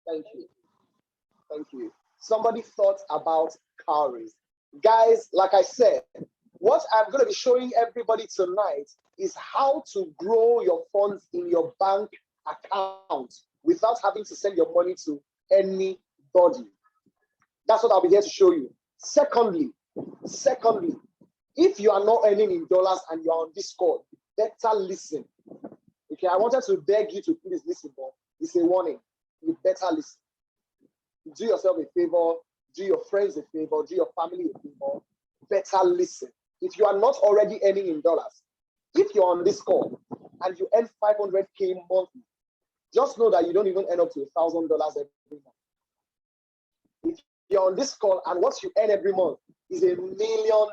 Thank you. Thank you. Somebody thought about calories. Guys, like I said, what I'm going to be showing everybody tonight is how to grow your funds in your bank account without having to send your money to anybody. That's what I'll be here to show you. Secondly, if you are not earning in dollars and you are on Discord, better listen. Okay, I wanted to beg you to please listen, but it's a warning. You better listen. Do yourself a favor, do your friends a favor, do your family a favor. Better listen. If you are not already earning in dollars, if you're on this call and you earn 500K monthly, just know that you don't even earn up to $1,000 every month. If you're on this call and what you earn every month is $1 million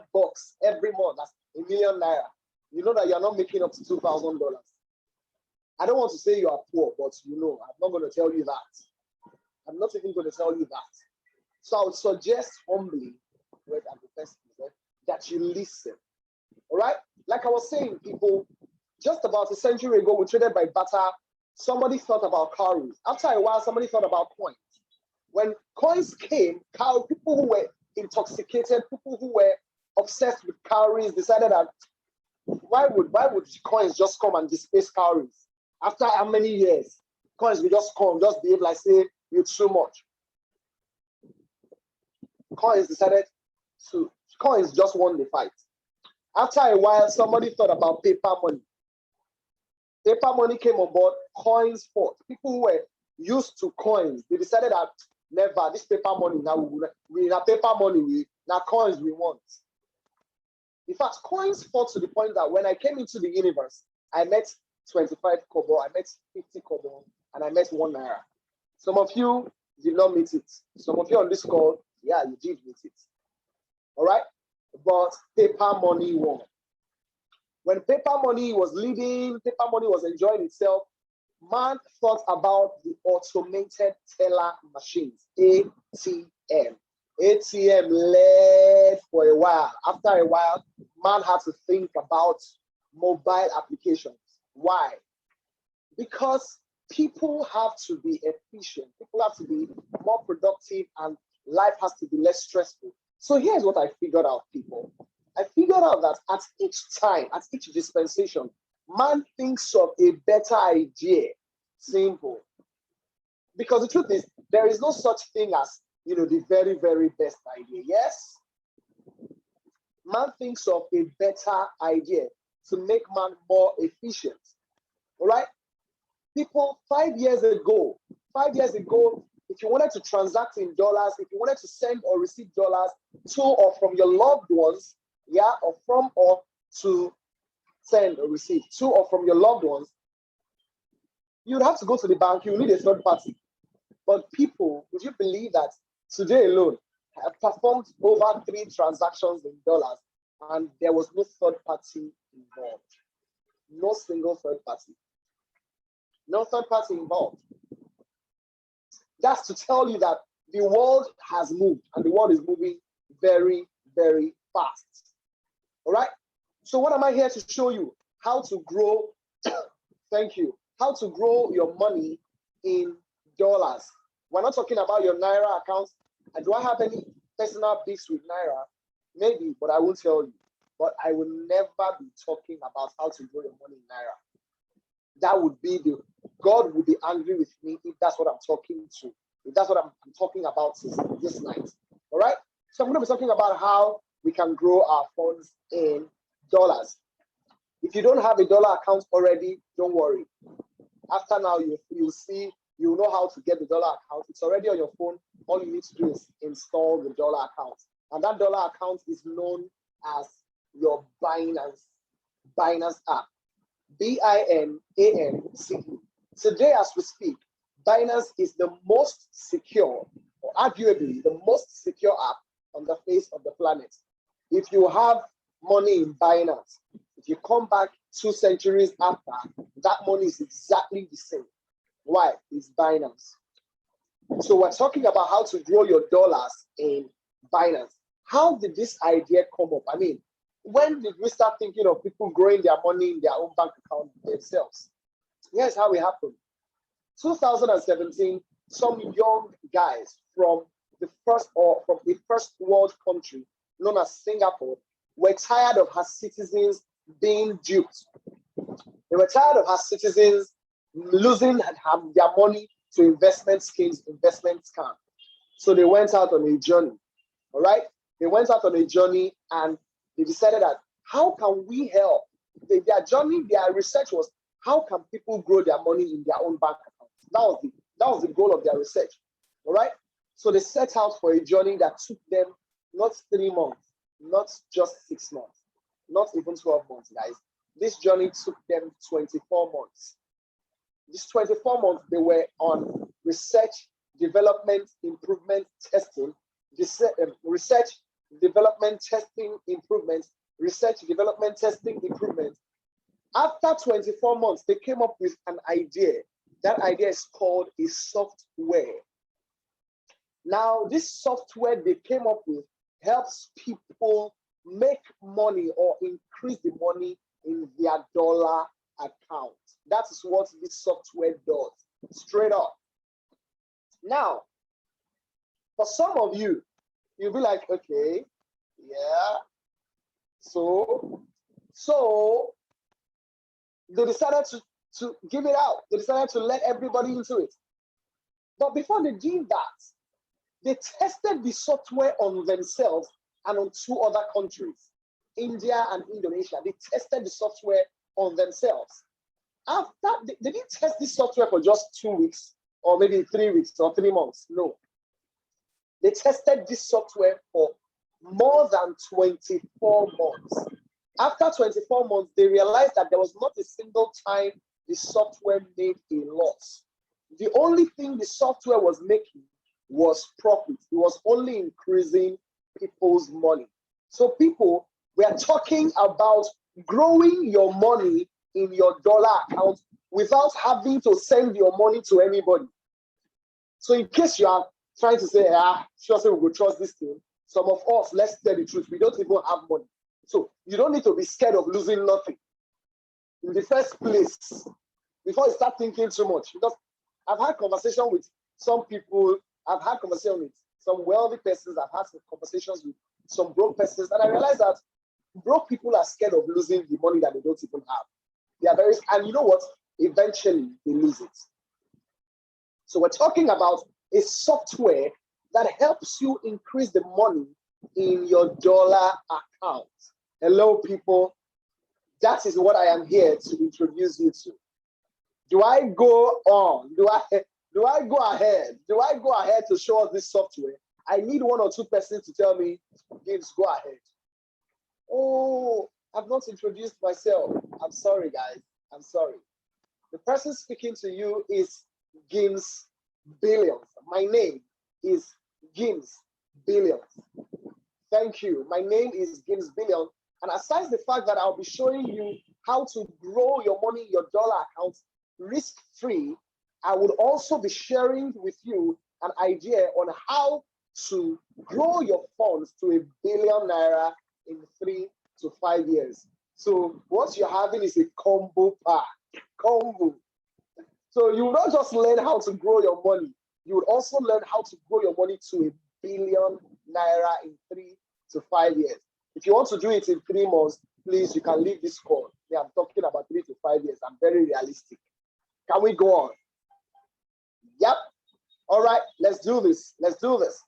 every month, that's $1 million naira, you know that you're not making up to $2,000. I don't want to say you are poor, but you know, I'm not going to tell you that. I'm not even going to tell you that. So I would suggest humbly, right, at the first place, that you listen. All right? Like I was saying, people, just about a century ago, we traded by barter. Somebody thought about calories. After a while, somebody thought about coins. When coins came, people who were intoxicated, people who were obsessed with calories decided that why would coins just come and displace calories? After how many years? Coins will just come, just behave like say you're too much. Coins just won the fight. After a while, somebody thought about paper money. Paper money came on board, coins fought. People who were used to coins, they decided that never, this paper money, now we have paper money, now coins we want. In fact, coins fought to the point that when I came into the universe, I met 25 kobo, I met 50 kobo, and I met 1 naira. Some of you did not meet it. Some of you on this call, yeah, you did meet it. All right? But paper money won. When paper money was leading, paper money was enjoying itself, man thought about the automated teller machines, ATM. ATM led for a while. After a while, man had to think about mobile applications. Why? Because people have to be efficient. People have to be more productive and life has to be less stressful. So here's what I figured out, people. I figured out that at each time, at each dispensation, man thinks of a better idea. Simple. Because the truth is, there is no such thing as, the very, very best idea. Yes? Man thinks of a better idea to make man more efficient. All right? People, 5 years ago, if you wanted to transact in dollars, if you wanted to send or receive dollars to or from your loved ones, yeah, or from or to send or receive to or from your loved ones, you'd have to go to the bank. You need a third party. But people, would you believe that today alone, I have performed over 3 transactions in dollars and there was no third party involved. No single third party. No third party involved. That's to tell you that the world has moved and the world is moving very, very fast. All right? So what am I here to show you? How to grow, thank you, how to grow your money in dollars. We're not talking about your Naira accounts. And do I have any personal beefs with Naira? Maybe, but I won't tell you. But I will never be talking about how to grow your money in Naira. That would be God would be angry with me if that's what I'm talking to. If that's what I'm talking about this night. All right? So I'm going to be talking about how we can grow our funds in dollars. If you don't have a dollar account already, don't worry. After now, you'll see, you'll know how to get the dollar account. It's already on your phone. All you need to do is install the dollar account. And that dollar account is known as your Binance app. BINANCE. Today, as we speak, Binance is the most secure, or arguably the most secure app on the face of the planet. If you have money in Binance, if you come back 2 centuries after, that money is exactly the same. Why? It's Binance. So we're talking about how to grow your dollars in Binance. How did this idea come up? I mean, when did we start thinking of people growing their money in their own bank account themselves? Here's how it happened. 2017, some young guys from the first world country known as Singapore were tired of her citizens being duped. They were tired of her citizens losing their money to investment schemes, investment scams. So they went out on a journey. All right? They went out on a journey and they decided that how can we help? Their journey, their research was how can people grow their money in their own bank accounts? That was the goal of their research. All right? So they set out for a journey that took them not 3 months, not just 6 months, not even 12 months, guys. This journey took them 24 months. These 24 months, they were on research, development, improvement, testing, research, development, testing, improvement, research, development, testing, improvement. After 24 months, they came up with an idea. That idea is called a software. Now, this software they came up with helps people make money or increase the money in their dollar account. That is what this software does, straight up. Now, for some of you, you'll be like, okay, yeah. So they decided to give it out. They decided to let everybody into it. But before they did that, they tested the software on themselves and on 2 other countries, India and Indonesia. They tested the software on themselves. After they didn't test this software for just 2 weeks or maybe 3 weeks or 3 months. No. They tested this software for more than 24 months. After 24 months, they realized that there was not a single time the software made a loss. The only thing the software was making was profit. It was only increasing people's money. So people, we are talking about growing your money in your dollar account without having to send your money to anybody. So in case you are trying to say, sure, we will trust this thing, some of us, let's tell the truth, we don't even have money. So you don't need to be scared of losing nothing in the first place before you start thinking too much. Because I've had conversation with some people, I've had conversation with some wealthy persons, I've had some conversations with some broke persons, and I realized that broke people are scared of losing the money that they don't even have. They are very, and you know what? Eventually they lose it. So we're talking about a software that helps you increase the money in your dollar account. Hello, people. That is what I am here to introduce you to. Do I go on? Do I go ahead? Do I go ahead to show us this software? I need 1 or 2 persons to tell me, Gibbs, go ahead. Oh, I've not introduced myself. I'm sorry, guys. I'm sorry. The person speaking to you is Gibbs Billions. My name is Gibbs Billions. Thank you. My name is Gibbs Billions. And aside the fact that I'll be showing you how to grow your money in your dollar account risk-free, I would also be sharing with you an idea on how to grow your funds to $1 billion in 3 to 5 years. So what you're having is a combo pack. Combo. So you will not just learn how to grow your money, you would also learn how to grow your money to $1 billion in 3 to 5 years. If you want to do it in 3 months, please, you can leave this call. Yeah, I'm talking about 3 to 5 years. I'm very realistic. Can we go on? Yep. All right, let's do this. Let's do this.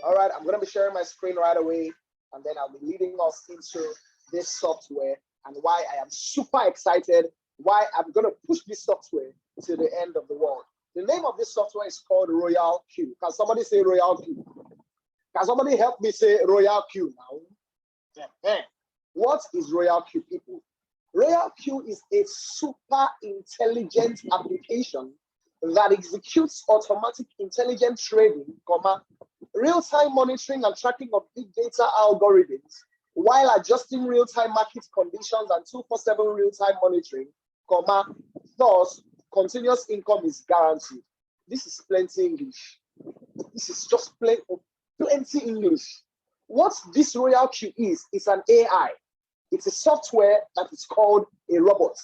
All right, I'm going to be sharing my screen right away, and then I'll be leading us into this software and why I am super excited, why I'm going to push this software to the end of the world. The name of this software is called Royal Q. Can somebody say Royal Q? Can somebody help me say Royal Q now? What is Royal Q, people? Royal Q is a super intelligent application that executes automatic intelligent trading, real-time monitoring and tracking of big data algorithms while adjusting real-time market conditions and 24/7 real-time monitoring, thus continuous income is guaranteed. This is plenty English. This is just plenty English. What this Royal Q is an AI. It's a software that is called a robot.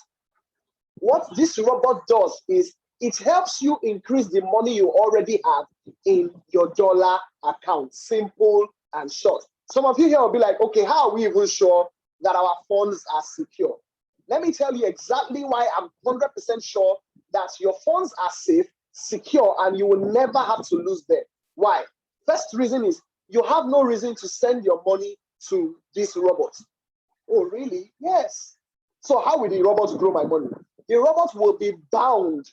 what this robot does is it helps you increase the money you already have in your dollar account. Simple and short. Some of you here will be like, okay, how are we even sure that our funds are secure? Let me tell you exactly why I'm 100% sure that your funds are safe, secure, and you will never have to lose them. Why? First reason is you have no reason to send your money to this robot. Oh, really? Yes. So how will the robot grow my money? The robot will be bound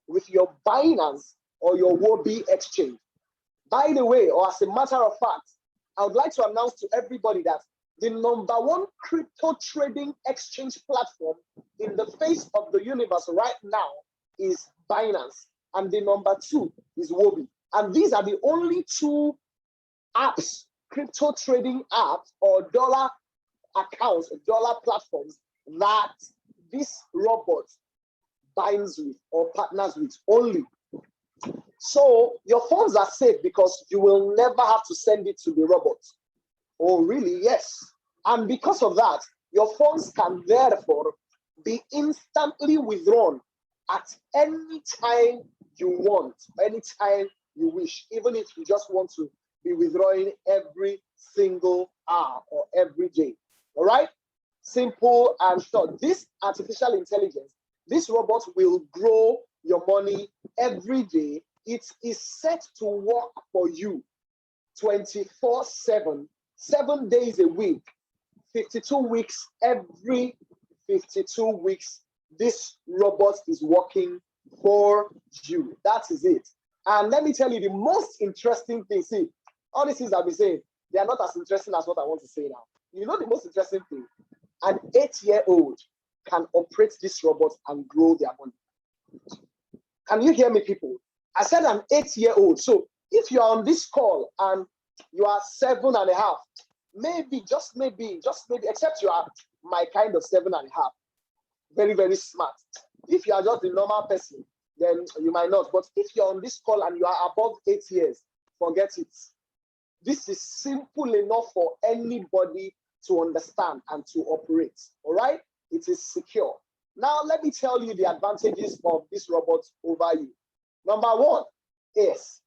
with your Binance or your Wobi exchange. By the way, or as a matter of fact, I would like to announce to everybody that the #1 crypto trading exchange platform in the face of the universe right now is Binance, and the #2 is Wobi. And these are the only two apps, crypto trading apps or dollar accounts, dollar platforms that this robot binds with or partners with only. So your funds are safe because you will never have to send it to the robot. Oh, really? Yes. And because of that, your funds can therefore be instantly withdrawn at any time you want, anytime you wish, even if you just want to be withdrawing every single hour or every day. All right? Simple and short. This artificial intelligence, this robot will grow your money every day. It is set to work for you 24/7, 7 days a week, 52 weeks, every 52 weeks. This robot is working for you. That is it. And let me tell you the most interesting thing. See, all these things I've been saying, they are not as interesting as what I want to say now. You know the most interesting thing? An 8-year-old can operate this robot and grow their money. Can you hear me, people? I said an 8-year-old. So if you're on this call and you are 7.5, maybe, just maybe, except you are my kind of 7.5, very, very smart. If you are just a normal person, then you might not. But if you're on this call and you are above 8 years, forget it. This is simple enough for anybody to understand and to operate. All right? It is secure. Now, let me tell you the advantages of this robot over you. #1 is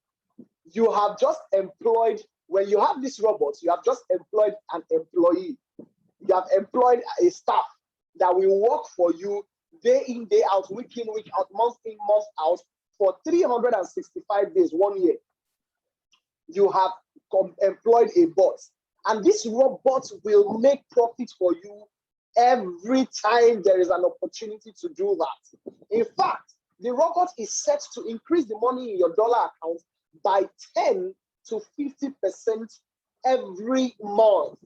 you have just employed, when you have this robot, you have just employed an employee. You have employed a staff that will work for you day in, day out, week in, week out, month in, month out for 365 days, 1 year. You have employed a bot, and this robot will make profit for you every time there is an opportunity to do that. In fact, the robot is set to increase the money in your dollar account by 10 to 50% every month.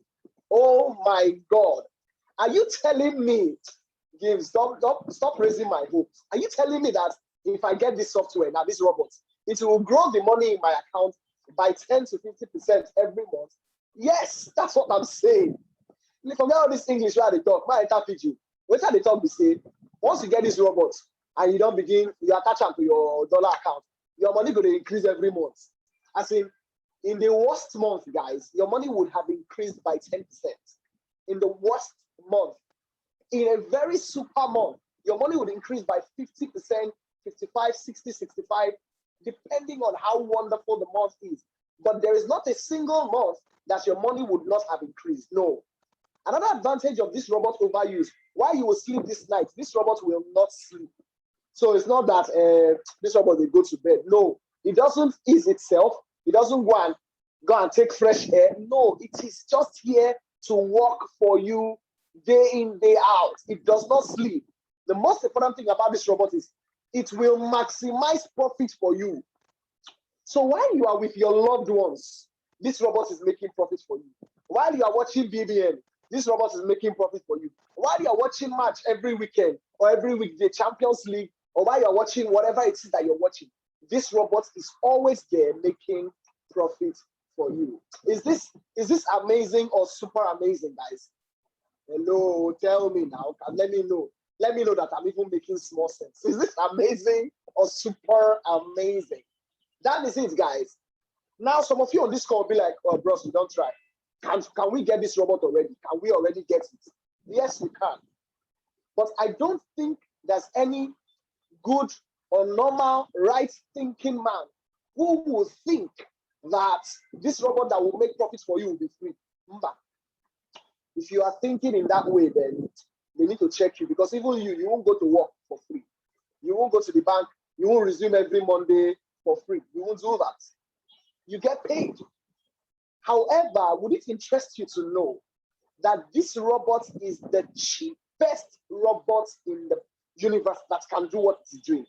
Oh my God. Are you telling me, James, stop raising my hopes. Are you telling me that if I get this software, now this robot, it will grow the money in my account by 10 to 50% every month? Yes, that's what I'm saying. Forget all this English where they talk. My interpret you. What they talk, they say, once you get this robot and you don't begin, you attach them to your dollar account, your money going to increase every month. As in the worst month, guys, your money would have increased by 10%. In the worst month. In a very super month, your money would increase by 50%, 55, 60, 65, depending on how wonderful the month is. But there is not a single month that your money would not have increased. No. Another advantage of this robot over you is while you will sleep this night, this robot will not sleep. So it's not that this robot will go to bed. No, it doesn't ease itself. It doesn't go and take fresh air. No, it is just here to work for you day in, day out. It does not sleep. The most important thing about this robot is it will maximize profit for you. So while you are with your loved ones, this robot is making profit for you. While you are watching BBN, this robot is making profit for you. While you are watching match every weekend or every weekday, Champions League, or while you are watching whatever it is that you're watching, this robot is always there making profit for you. Is this amazing or super amazing, guys? Hello, tell me now. Let me know. Let me know that I'm even making small sense. Is this amazing or super amazing? That is it, guys. Now, some of you on this call will be like, oh, bros, you don't try. Can we get this robot already? Can we already get it? Yes, we can. But I don't think there's any good or normal right-thinking man who will think that this robot that will make profits for you will be free. If you are thinking in that way, then they need to check you, because even you won't go to work for free. You won't go to the bank. You won't resume every Monday for free. You won't do that. You get paid. However, would it interest you to know that this robot is the cheapest robot in the universe that can do what it's doing?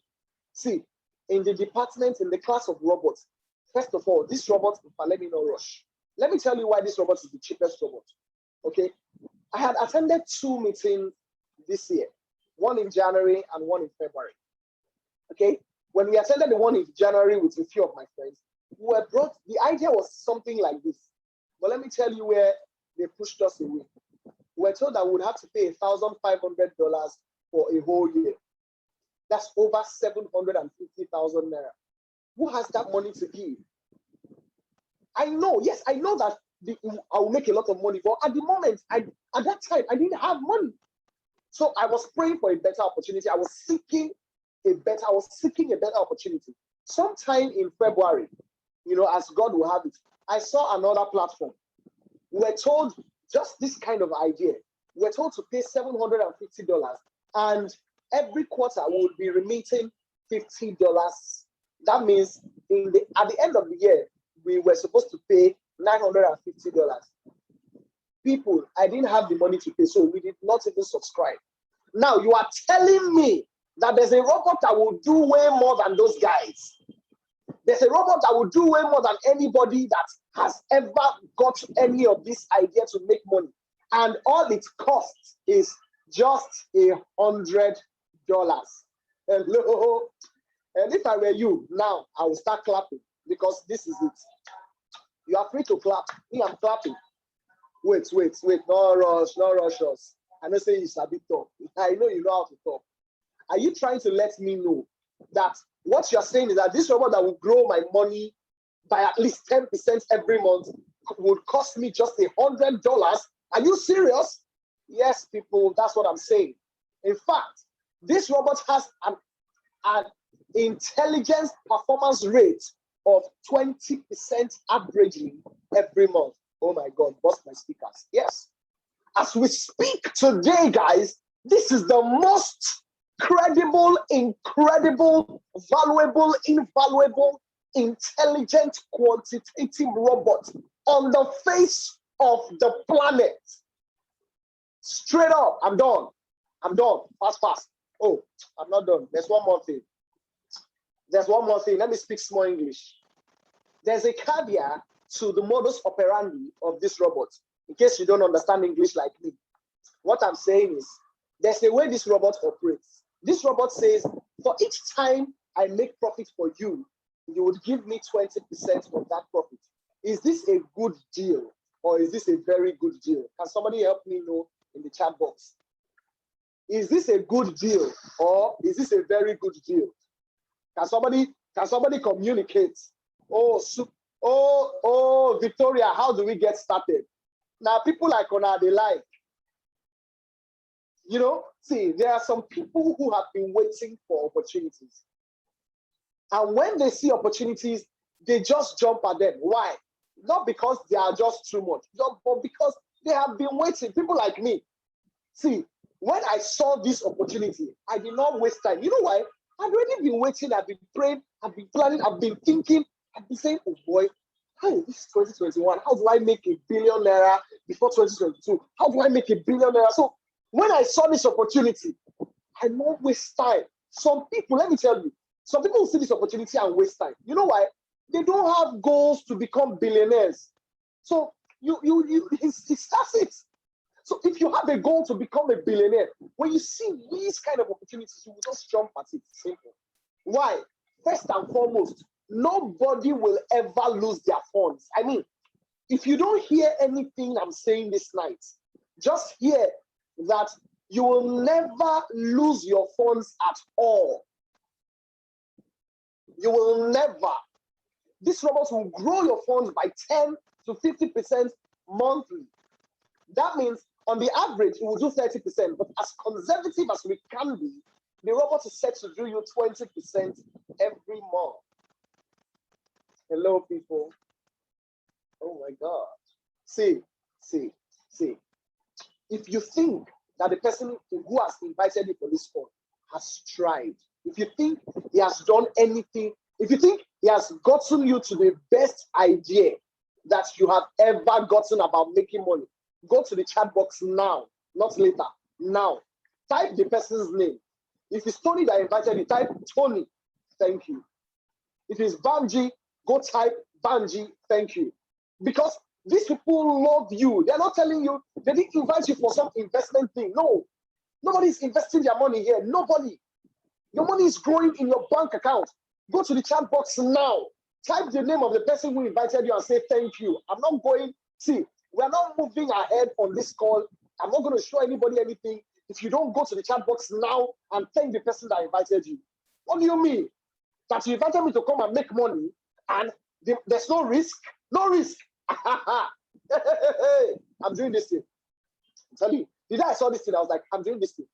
See, in the department, in the class of robots, first of all, this robot, let me not rush. Let me tell you why this robot is the cheapest robot. Okay, I had attended 2 meetings this year, one in January and one in February. Okay, when we attended the one in January with a few of my friends, we were brought, the idea was something like this. But let me tell you where they pushed us away. We were told that we would have to pay $1,500 for a whole year. That's over 750,000 naira. Who has that money to give? I know, yes, I know that I will make a lot of money, but at the moment, at that time, I didn't have money. So I was praying for a better opportunity. I was seeking a better opportunity. Sometime in February, as God will have it, I saw another platform. We were told just this kind of idea. We were told to pay $750, and every quarter we would be remitting $50. That means at the end of the year, we were supposed to pay $950. People, I didn't have the money to pay, so we did not even subscribe. Now you are telling me that there's a robot that will do way more than those guys. There's a robot that will do way more than anybody that has ever got any of this idea to make money. And all it costs is just $100. Hello. And if I were you, now I will start clapping, because this is it. You are free to clap. Me, I'm clapping. Wait. No rush us. I know say it's a bit tough. I know you know how to talk. Are you trying to let me know that what you're saying is that this robot that will grow my money by at least 10% every month would cost me just $100? Are you serious? Yes, people, that's what I'm saying. In fact, this robot has an intelligence performance rate of 20% averagely every month. Oh my God, bust my speakers. Yes. As we speak today, guys, this is the most credible, incredible, valuable, invaluable, intelligent, quantitative robot on the face of the planet. Straight up, I'm done. Fast. Oh, I'm not done. There's one more thing. Let me speak small English. There's a caveat to the modus operandi of this robot, in case you don't understand English like me. What I'm saying is, there's a way this robot operates. This robot says, for each time I make profit for you, you would give me 20% of that profit. Is this a good deal, or is this a very good deal? Can somebody help me know in the chat box? Is this a good deal, or is this a very good deal? Can somebody communicate? Oh, Victoria, how do we get started? Now, people like Ona, they like. See, there are some people who have been waiting for opportunities. And when they see opportunities, they just jump at them. Why? Not because they are just too much, but because they have been waiting. People like me. See, when I saw this opportunity, I did not waste time. You know why? I've already been waiting, I've been praying, I've been planning, I've been thinking, I've been saying, oh boy, this is 2021. How do I make $1 billion before 2022? How do I make $1 billion? So when I saw this opportunity, I don't waste time. Some people, let me tell you, some people will see this opportunity and waste time. You know why? They don't have goals to become billionaires. So it starts it. So if you have a goal to become a billionaire, when you see these kind of opportunities, you will just jump at it. Simple. Why? First and foremost, nobody will ever lose their funds. I mean, if you don't hear anything I'm saying this night, just hear that you will never lose your funds at all. You will never. This robot will grow your funds by 10 to 50% monthly. That means on the average, it will do 30%, but as conservative as we can be, The robot is set to do you 20% every month. Hello, people. Oh my God. See. If you think that the person who has invited you for this call has tried, if you think he has done anything, if you think he has gotten you to the best idea that you have ever gotten about making money, go to the chat box now, not later. Now, type the person's name. If it's Tony that invited you, type Tony, thank you. If it's Banji, go type Banji, thank you. Because these people love you. They're not telling you, they didn't invite you for some investment thing. No, nobody's investing their money here. Nobody. Your money is growing in your bank account. Go to the chat box now. Type the name of the person who invited you and say thank you. I'm not going, see, we're not moving ahead on this call. I'm not going to show anybody anything if you don't go to the chat box now and thank the person that invited you. What do you mean? That you invited me to come and make money and there's no risk? No risk. I'm doing this thing. I'm telling you, the day I saw this thing, I was like, I'm doing this thing.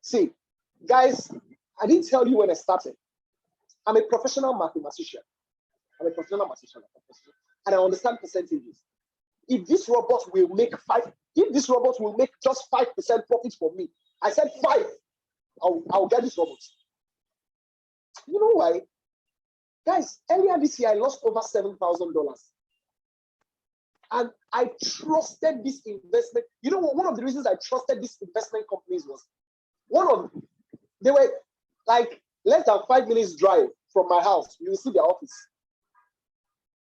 See, guys, I didn't tell you when I started. I'm a professional mathematician. And I understand percentages. If this robot will make just 5% profit for me, I said 5, I'll get this robot. You know why? Guys, earlier this year, I lost over $7,000. And I trusted this investment. You know what? One of the reasons I trusted these investment companies was they were like less than 5 minutes drive from my house. You will see their office.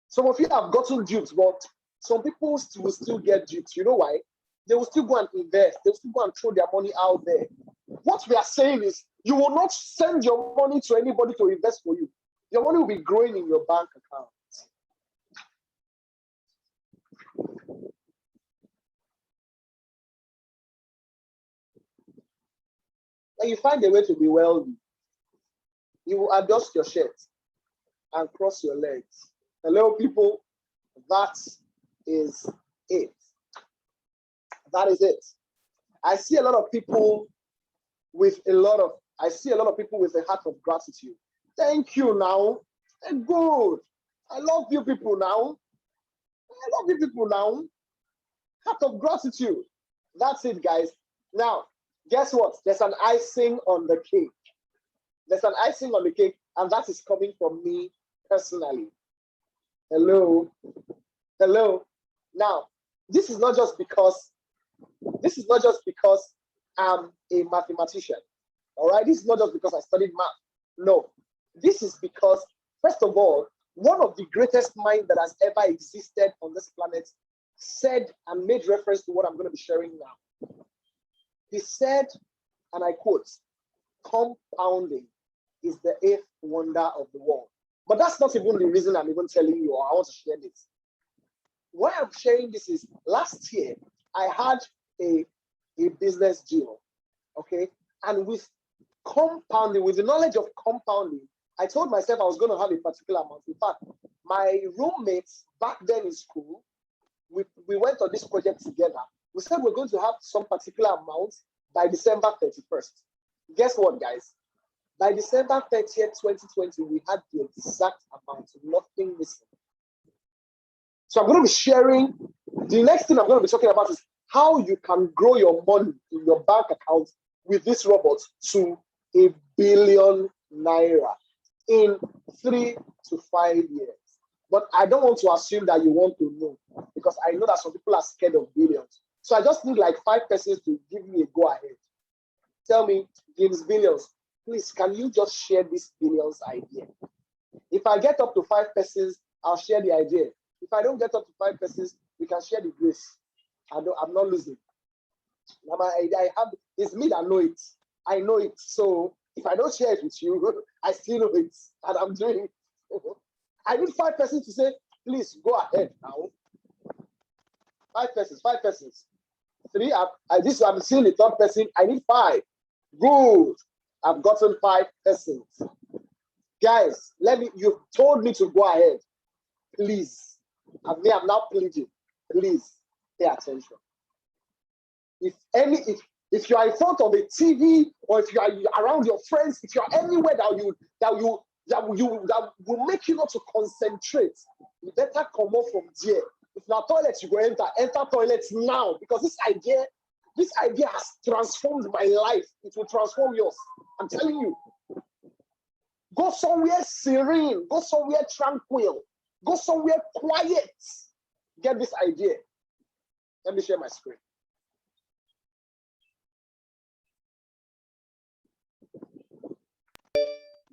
Some of you have gotten duped, but some people will still get duped. You know why? They will still go and invest. They will still go and throw their money out there. What we are saying is you will not send your money to anybody to invest for you. Your money will be growing in your bank account. When you find a way to be wealthy, you will adjust your shirt and cross your legs. Hello, people. That is it. That is it. I see a lot of people with a heart of gratitude. Thank you now. And good. I love you people now. Heart of gratitude. That's it, guys. Now, guess what? There's an icing on the cake. And that is coming from me personally. Hello. Now, this is not just because I'm a mathematician. All right, this is not just because I studied math. No, this is because, first of all, one of the greatest minds that has ever existed on this planet said and made reference to what I'm going to be sharing now. He said, and I quote, compounding is the eighth wonder of the world. But that's not even the reason I'm even telling you, or I want to share this. Why I'm sharing this is last year, I had a business deal, okay? And with compounding, with the knowledge of compounding, I told myself I was going to have a particular amount. In fact, my roommates back then in school, we went on this project together. We said we're going to have some particular amount by December 31st. Guess what, guys? By December 30th, 2020, we had the exact amount, nothing missing. So I'm going to be sharing, the next thing I'm going to be talking about is how you can grow your money in your bank account with this robot to $1 billion in 3 to 5 years. But I don't want to assume that you want to know, because I know that some people are scared of billions. So I just need like 5 persons to give me a go ahead. Tell me, James Billions, please, can you just share this billions idea? If I get up to 5 persons, I'll share the idea. If I don't get up to 5 persons, we can share the grace. I'm not losing. It's me that know it. I know it. So if I don't share it with you, I still know it. And I'm doing it. I need 5 persons to say, please go ahead now. 5 persons. 3. I'm seeing the 3rd person. I need 5. Good. I've gotten 5 persons. Guys, you told me to go ahead. Please. I'm now pleading. Please pay attention. If If you are in front of a TV, or if you are around your friends, if you are anywhere that will make you not to concentrate, you better come out from there. If not toilet, you go enter toilets now, because this idea has transformed my life. It will transform yours. I'm telling you. Go somewhere serene. Go somewhere tranquil. Go somewhere quiet. Get this idea. Let me share my screen.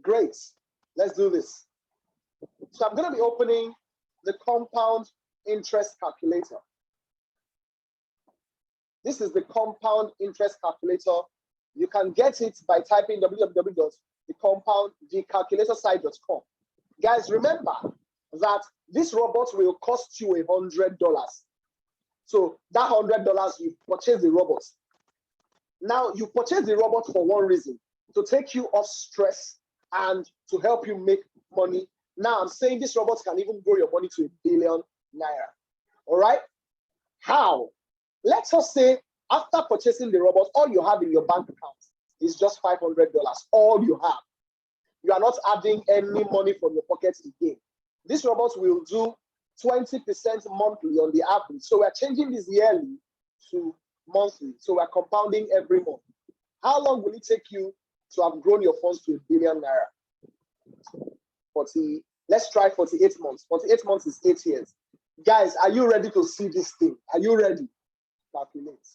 Great. Let's do this. So I'm going to be opening the compound interest calculator. This is the compound interest calculator. You can get it by typing www.thecalculatorsite.com. Guys, remember that this robot will cost you $100. So that $100, you purchase the robot. Now, you purchase the robot for one reason, to take you off stress and to help you make money. Now, I'm saying this robot can even grow your money to $1 billion. All right? How? Let's just say after purchasing the robot, all you have in your bank account is just $500. All you have. You are not adding any money from your pocket again. This robot will do 20% monthly on the average. So we're changing this yearly to monthly. So we're compounding every month. How long will it take you to have grown your funds to $1 billion? Let's try 48 months. 48 months is 8 years. Guys, are you ready to see this thing? Are you ready? Calculate.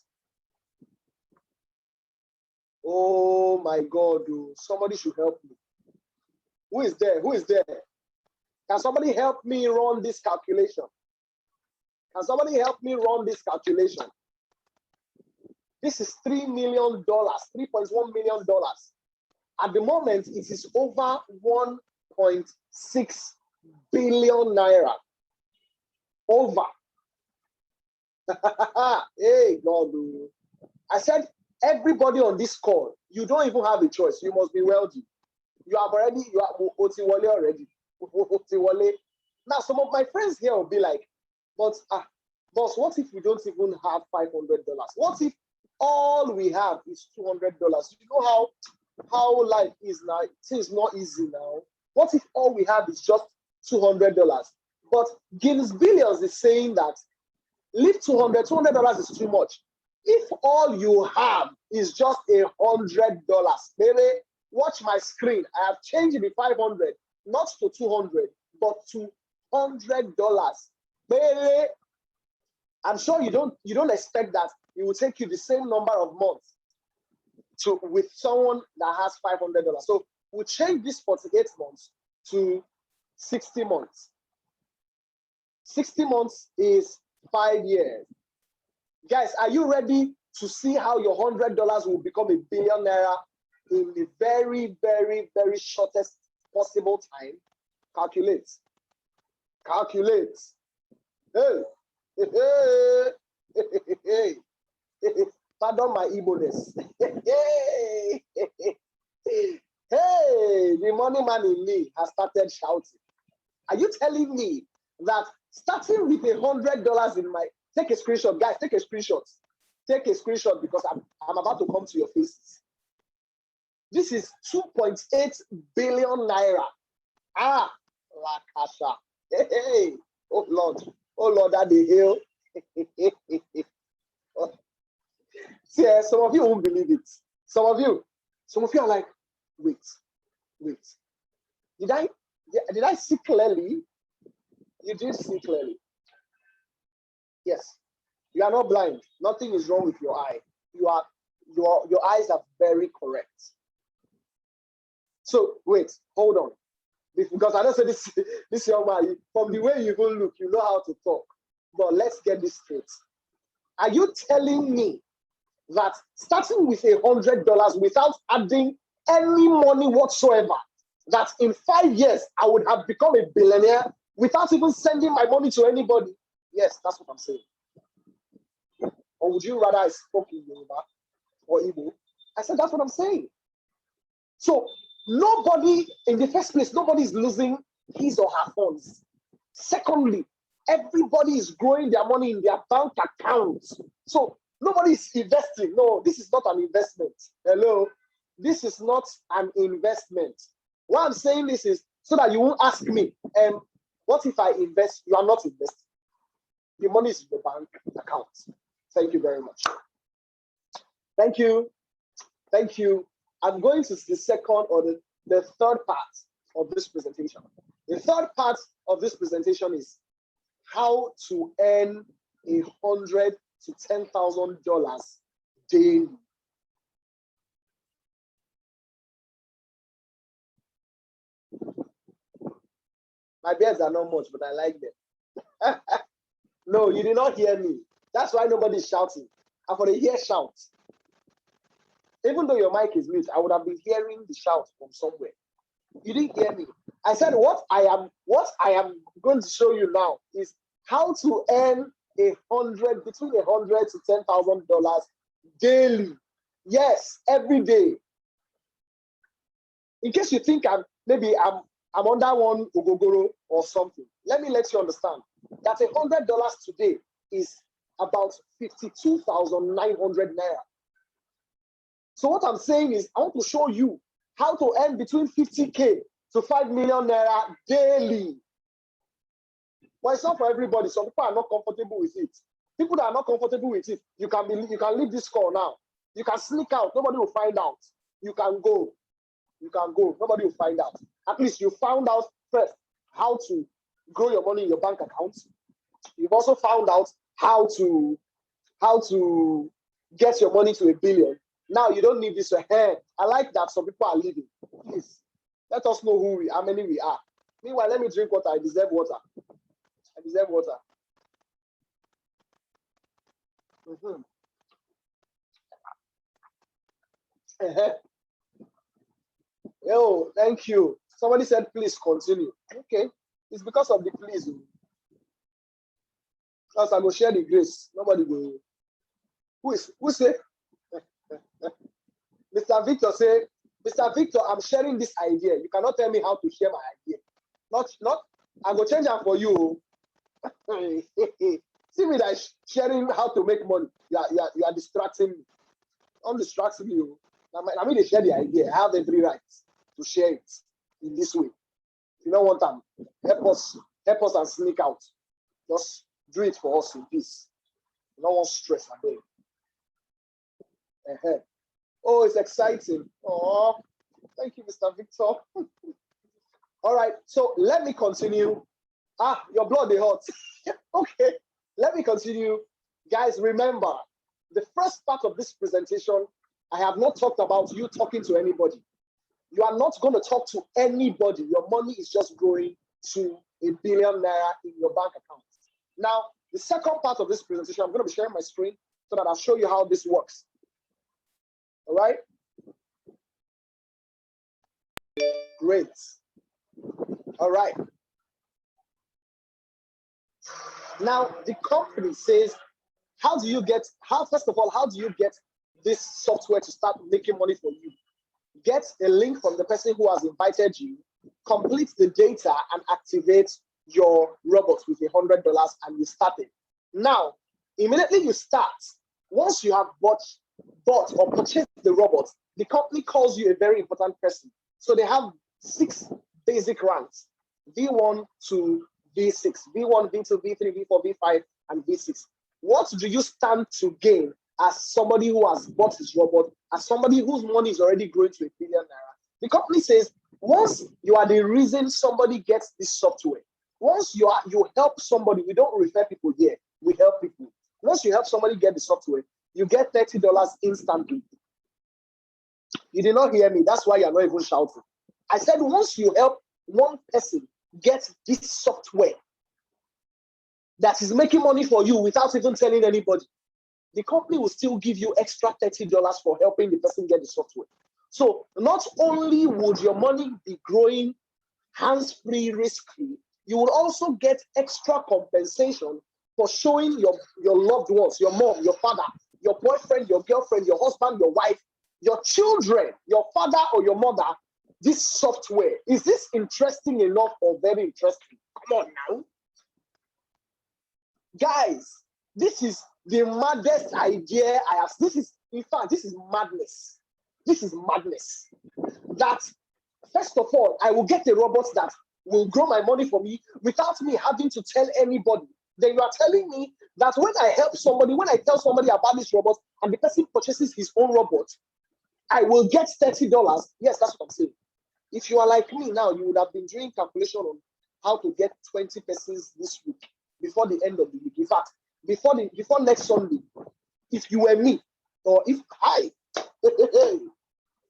Oh my God, dude. Somebody should help me. Who is there? Who is there? Can somebody help me run this calculation? Can somebody help me run this calculation? This is $3 million, $3.1 million. At the moment, it is over 1.6 billion naira. Over. Hey, God. I said, everybody on this call, you don't even have a choice. You must be wealthy. You are Otiwale already. Now, some of my friends here will be like, but boss, what if we don't even have $500? What if all we have is $200? You know how life is now. Things not easy now. What if all we have is just $200? But Guinness Billions is saying that leave $200 is too much. If all you have is just $100, baby, watch my screen. I have changed the 500, not to 200, but to $100. Baby, I'm sure you don't expect that it will take you the same number of months with someone that has $500. So we'll change this 48 months to 60 months. 60 months is 5 years. Guys, are you ready to see how your $100 will become $1 billion in the very, very, very shortest possible time? Calculate. Calculate. Hey. Hey. Pardon my Igbo-ness. Hey. Hey, the money man in me has started shouting. Are you telling me that starting with $100 in my... Take a screenshot, guys, take a screenshot. Take a screenshot because I'm about to come to your faces. This is 2.8 billion naira. Ah, La Kasha. Hey, oh Lord, that the hill. See, some of you won't believe it. Some of you are like, wait. Did I see clearly? You did see clearly. Yes, you are not blind. Nothing is wrong with your eye. Your eyes are very correct. So wait, hold on, because I don't say this young man. From the way you go look, you know how to talk. But let's get this straight. Are you telling me that starting with $100 without adding any money whatsoever, that in 5 years I would have become a billionaire without even sending my money to anybody? Yes, that's what I'm saying. Or would you rather I spoke in Yoruba or Igbo? I said that's what I'm saying. So nobody, in the first place, nobody is losing his or her funds. Secondly, everybody is growing their money in their bank accounts. So Nobody is investing. No, this is not an investment. Hello, this is not an investment. Why I'm saying this is so that you won't ask me, what if I invest? You are not investing. The money is in the bank account. Thank you very much. Thank you. Thank you. I'm going to the second or the third part of this presentation. The third part of this presentation is how to earn $100,000 to $10,000 daily. My beards are not much, but I like them. No, you did not hear me. That's why nobody's shouting. And for the hear shout, even though your mic is mute, I would have been hearing the shout from somewhere. You didn't hear me. I said what I am going to show you now is how to earn between $100,000 to $10,000 daily. Yes, every day. In case you think I'm under one ogogoro or something, let me let you understand that $100 today is about 52,900 naira. So what I'm saying is I want to show you how to earn between 50K to 5 million naira daily. But it's not for everybody. Some people are not comfortable with it. People that are not comfortable with it, you can leave this call now. You can sneak out. Nobody will find out. You can go. You can go. Nobody will find out. At least you found out first how to grow your money in your bank account. You've also found out how to get your money to $1 billion. Now you don't need this. I like that some people are leaving. Please let us know how many we are. Meanwhile, let me drink water. I deserve water. I deserve water. Yo, thank you. Somebody said, please continue. Okay. It's because of the please. Because I will share the grace. Nobody will. Who say? Mr. Victor say, Mr. Victor, I'm sharing this idea. You cannot tell me how to share my idea. Not. I will change it for you. See me that sharing how to make money. You are distracting me. Don't distract me. I mean, they share the idea. I have every right to share it in this way. If you don't want them, help us and sneak out. Just do it for us in peace. You don't want stress again. Oh, it's exciting. Oh, thank you, Mr. Victor. All right, so let me continue. Your blood is hot. Okay, let me continue. Guys, remember, the first part of this presentation, I have not talked about you talking to anybody. You are not going to talk to anybody. Your money is just going to $1 billion naira in your bank account. Now, the second part of this presentation, I'm going to be sharing my screen so that I'll show you how this works. All right? Great. All right. Now, the company says, first of all, how do you get this software to start making money for you? Get a link from the person who has invited you, complete the data, and activate your robot with $100, and you start it. Now, immediately you start, once you have bought or purchased the robot, the company calls you a very important person. So they have 6 basic ranks, V1 to V6, V1, V2, V3, V4, V5, and V6. What do you stand to gain as somebody who has bought his robot, as somebody whose money is already growing to $1 billion naira? The company says, once you are the reason somebody gets this software, once you help somebody, we don't refer people here, we help people. Once you help somebody get the software, you get $30 instantly. You did not hear me. That's why you're not even shouting. I said, once you help one person get this software that is making money for you without even telling anybody, the company will still give you extra $30 for helping the person get the software. So not only would your money be growing hands-free, risk-free, you will also get extra compensation for showing your loved ones, your mom, your father, your boyfriend, your girlfriend, your husband, your wife, your children, your father or your mother, this software. Is this interesting enough or very interesting? Come on now. Guys, this is the maddest idea I have. This is, in fact, this is madness. This is madness. That, first of all, I will get a robot that will grow my money for me without me having to tell anybody. Then you are telling me that when I help somebody, when I tell somebody about this robot and the person purchases his own robot, I will get $30. Yes, that's what I'm saying. If you are like me now, you would have been doing calculation on how to get 20 persons this week before the end of the week. In fact, before next Sunday, if you were me, or if I,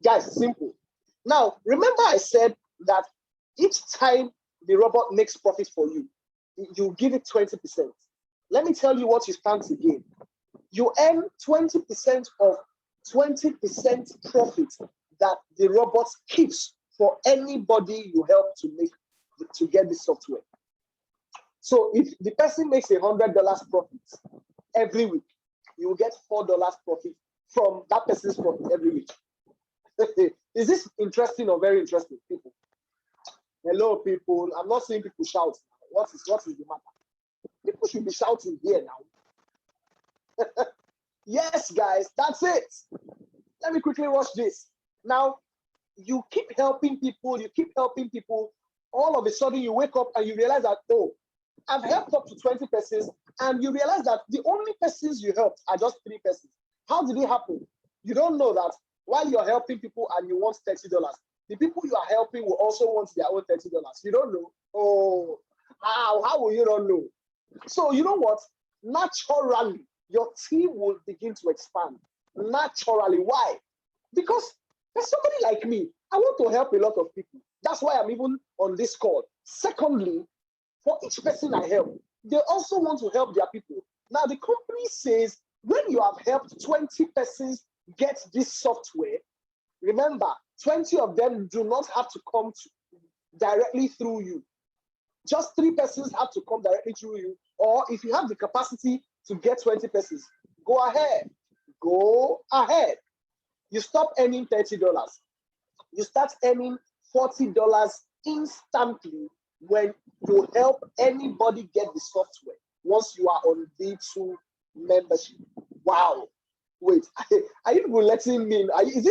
guys, simple. Now, remember I said that each time the robot makes profit for you, you give it 20%. Let me tell you what you stand to gain. You earn 20% of 20% profit that the robot keeps for anybody you help to get the software. So if the person makes $100 profit every week, you will get $4 profit from that person's profit every week. Is this interesting or very interesting, people? Hello, people. I'm not seeing people shout. What is the matter? People should be shouting here now. Yes, guys, that's it. Let me quickly watch this. Now, you keep helping people, all of a sudden you wake up and you realize that, oh, I've helped up to 20 persons, and you realize that the only persons you helped are just 3 persons. How did it happen? You don't know that while you're helping people and you want $30, the people you are helping will also want their own $30. You don't know. Oh, how will you not know? So you know what? Naturally, your team will begin to expand. Naturally. Why? Because there's somebody like me. I want to help a lot of people. That's why I'm even on this call. Secondly, for each person I help, they also want to help their people. Now, the company says when you have helped 20 persons get this software, remember, 20 of them do not have to come directly through you. Just 3 persons have to come directly through you. Or if you have the capacity to get 20 persons, go ahead. Go ahead. You stop earning $30. You start earning $40 instantly when you help anybody get the software once you are on B2 membership. Wow. Wait, are you letting me in? Are you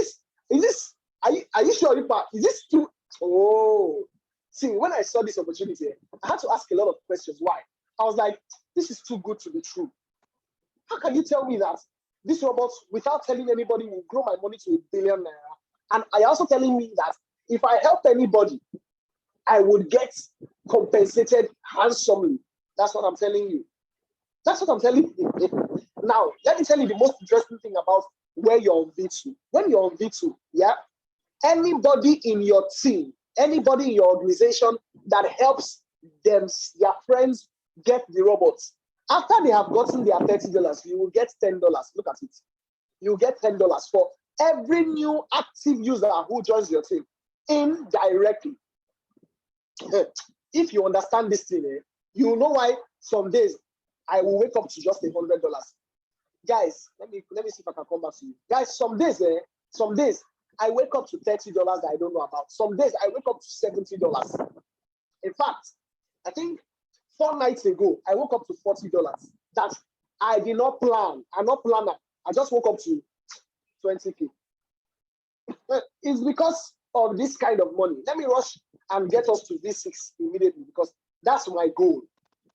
sure? Is this too? Oh, see, when I saw this opportunity, I had to ask a lot of questions. Why? I was like, this is too good to be true. How can you tell me that this robot, without telling anybody, will grow my money to $1 billion? And are you also telling me that if I help anybody, I would get compensated handsomely? That's what I'm telling you. That's what I'm telling you. Now, let me tell you the most interesting thing about where you're on V2. When you're on V2, yeah, anybody in your team, anybody in your organization that helps them, their friends get the robots, after they have gotten their $30, you will get $10. Look at it. You will get $10 for every new active user who joins your team indirectly. If you understand this thing, you know why some days I will wake up to just $100. Guys, let me see if I can come back to you. Guys, some days I wake up to $30 that I don't know about. Some days I wake up to $70. In fact, I think 4 nights ago, I woke up to $40 that I did not plan. I'm not planner. I just woke up to 20K. It's because of this kind of money. Let me rush and get us to V6 immediately because that's my goal.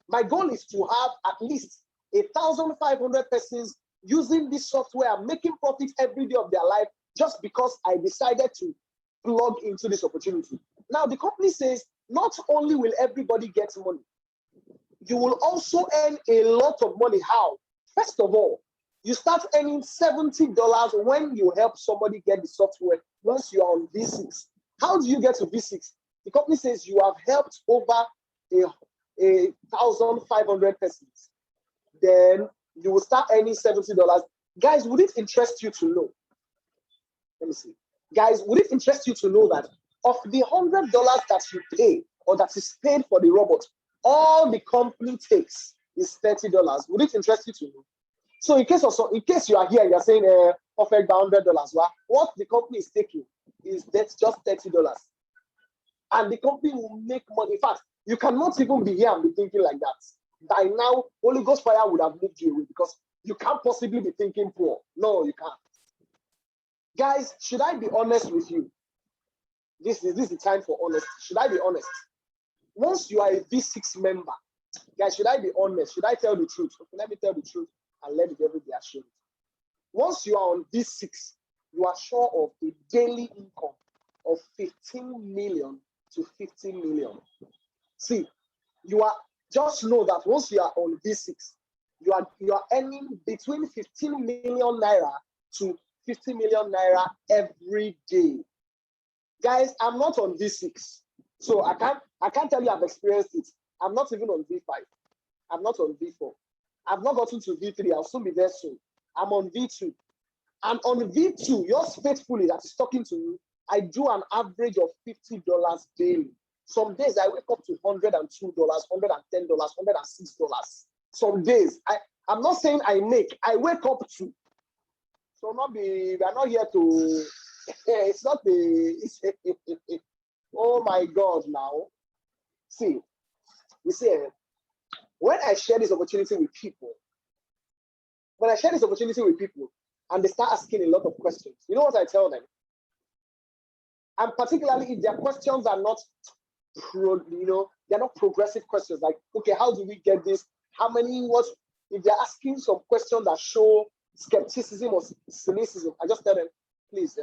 My goal is to have at least 1,500 persons using this software and making profit every day of their life just because I decided to plug into this opportunity. Now, the company says not only will everybody get money, you will also earn a lot of money. How? First of all, you start earning $70 when you help somebody get the software once you are on V6. How do you get to V6? The company says you have helped over 1,500 persons. Then you will start earning $70. Guys, would it interest you to know? Let me see. Guys, would it interest you to know that of the $100 that you pay or that is paid for the robot, all the company takes is $30? Would it interest you to know? So in case you are here and you're saying perfect $100, what the company is taking is that's just $30. And the company will make money. In fact, you cannot even be here and be thinking like that. By now, Holy Ghost fire would have moved you away because You can't possibly be thinking poor. No, you can't. Guys, should I be honest with you? This is the time for honesty. Should I be honest? Once you are a V6 member, guys, should I be honest? Should I tell the truth? Okay, let me tell the truth and let the devil be ashamed. Once you are on V6, you are sure of a daily income of 15 million to 50 million. See, you are just know that once you are on V6, you are earning between 15 million naira to 50 million naira every day. Guys, I'm not on V6, so I can't tell you I've experienced it. I'm not even on V5. I'm not on V4. I've not gotten to V3. I'll soon be there soon. I'm on V2. And on V2, yours faithfully that is talking to you, I do an average of $50 daily. Some days I wake up to $102, $110, $106. Some days I'm not saying I make, I wake up to. So we are not here to. It's not oh my God! Now, see, you see, when I share this opportunity with people, and they start asking a lot of questions, you know what I tell them? And particularly if their questions are not they're not progressive questions, like, okay, how do we get this? How many, what? If they're asking some questions that show skepticism or cynicism, I just tell them, please,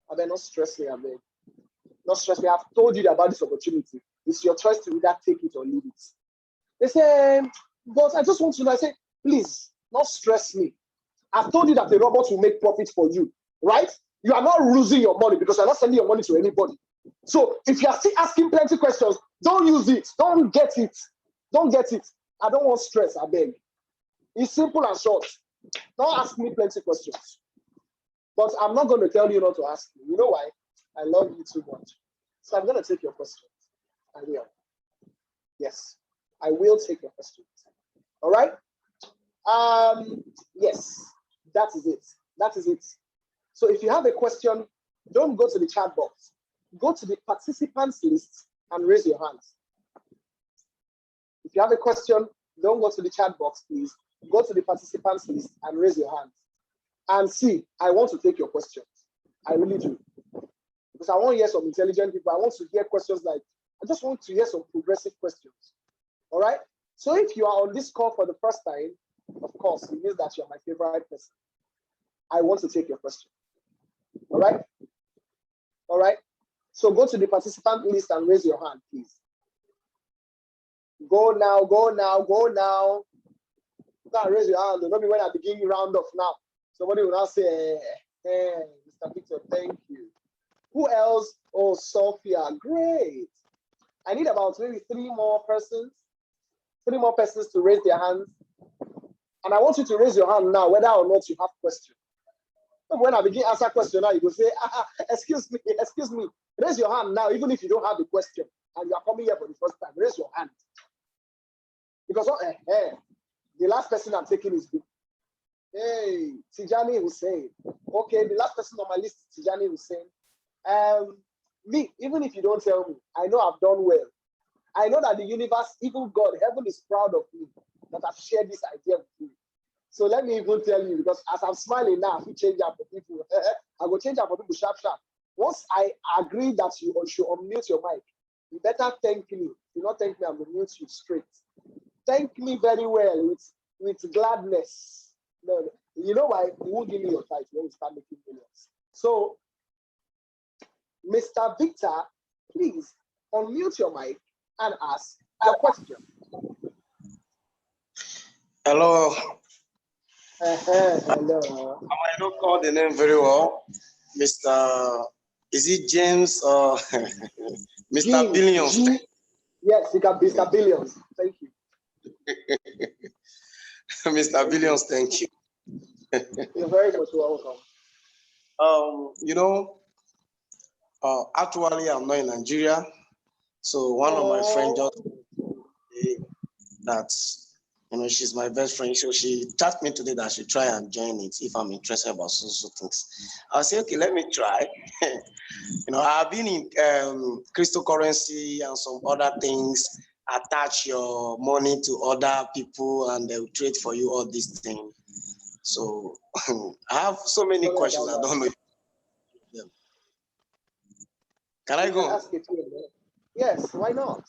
I better not stress me, not stress me. I've told you about this opportunity. It's your choice to either take it or leave it. They say, but I just want to know. I say, please, not stress me. I've told you that the robot will make profit for you, right? You are not losing your money because you're not sending your money to anybody. So if you are still asking plenty of questions, don't use it. Don't get it. Don't get it. I don't want stress, I beg. It's simple and short. Don't ask me plenty of questions. But I'm not going to tell you not to ask me. You know why? I love you too much. So I'm going to take your questions. I will. Yes, I will take your questions. All right? Yes, that is it. That is it. So if you have a question, don't go to the chat box. Go to the participants list and raise your hands. If you have a question, don't go to the chat box, please. Go to the participants list and raise your hands. And see, I want to take your questions. I really do. Because I want to hear some intelligent people. I want to hear questions like, I just want to hear some progressive questions. All right? So if you are on this call for the first time, of course, it means that you're my favorite person. I want to take your question. All right? All right? So go to the participant list and raise your hand, please. Go now, go now, go now. You can't raise your hand. Don't be when I begin round off now. Somebody will now say, hey, Mr. Victor, thank you. Who else? Oh, Sophia, great. I need about maybe 3 more persons. 3 more persons to raise their hands. And I want you to raise your hand now, whether or not you have questions. When I begin answer question now, you will say, excuse me. Raise your hand now, even if you don't have the question and you are coming here for the first time. Raise your hand. Because the last person I'm taking is good. Hey, Tijani Hussein. Okay, the last person on my list is Tijani Hussein. Me, even if you don't tell me, I know I've done well. I know that the universe, even God, heaven is proud of me that I've shared this idea with you. So let me even tell you, because as I'm smiling now, I will change up for people. I will change up for people sharp. Once I agree that you should unmute your mic, you better thank me. Do not thank me, I will mute you straight. Thank me very well with gladness. No, you know why? You won't give me your title when we start making millions. So, Mr. Victor, please unmute your mic and ask your question. Hello. Hello. I don't call the name very well. Mr. Is it James or Mr. Billions? Yes, you can be Mr. Billions. Thank you. Mr. Billions, thank you. You're very much welcome. Actually, I'm not in Nigeria. So one of my friends just said that, she's my best friend. So she tasked me today that I should try and join it if I'm interested about so things. I'll say, okay, let me try. I've been in cryptocurrency and some other things. Attach your money to other people and they'll trade for you, all these things. So I have so many questions. I don't know. Can I go? Ask it to him. Yes, why not?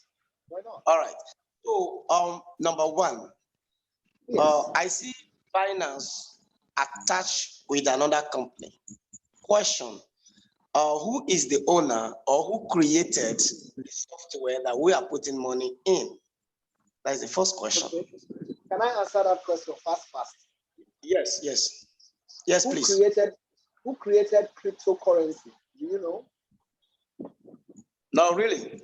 Why not? All right. So number one, Yes. I see finance attached with another company. Question: who is the owner or who created the software that we are putting money in? That is the first question. Okay. Can I answer that question fast? Yes, please. Who created cryptocurrency? Do you know? No, really.